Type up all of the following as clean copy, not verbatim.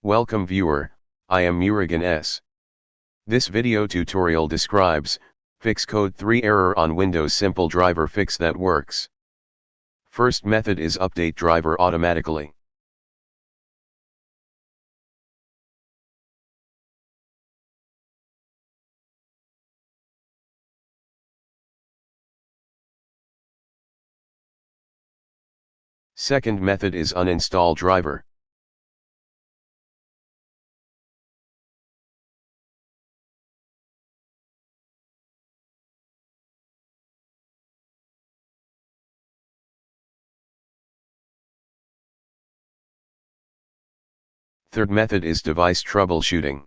Welcome viewer, I am Murugan S. This video tutorial describes, fix code 3 error on Windows Simple driver fix that works. First method is update driver automatically. Second method is uninstall driver. Third method is device troubleshooting.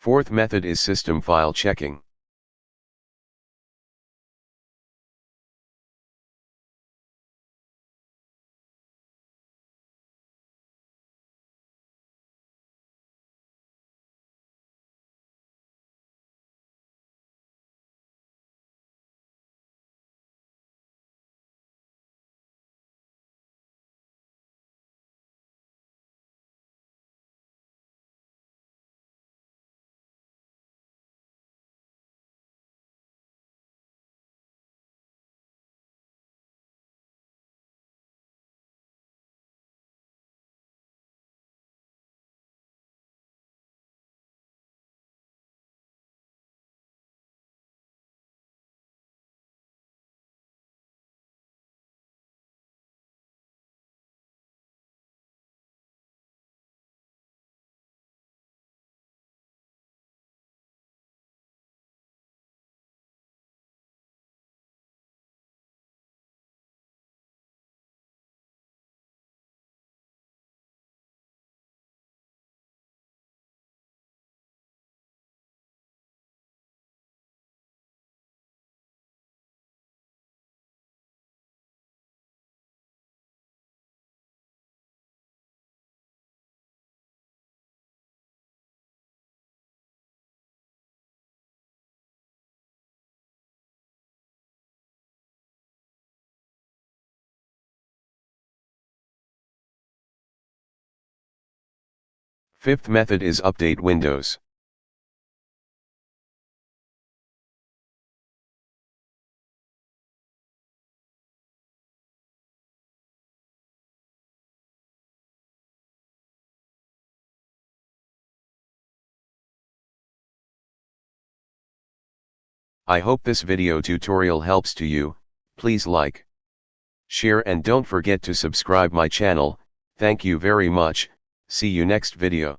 Fourth method is system file checking. Fifth method is update Windows. I hope this video tutorial helps to you. Please like, share and don't forget to subscribe my channel. Thank you very much. See you next video.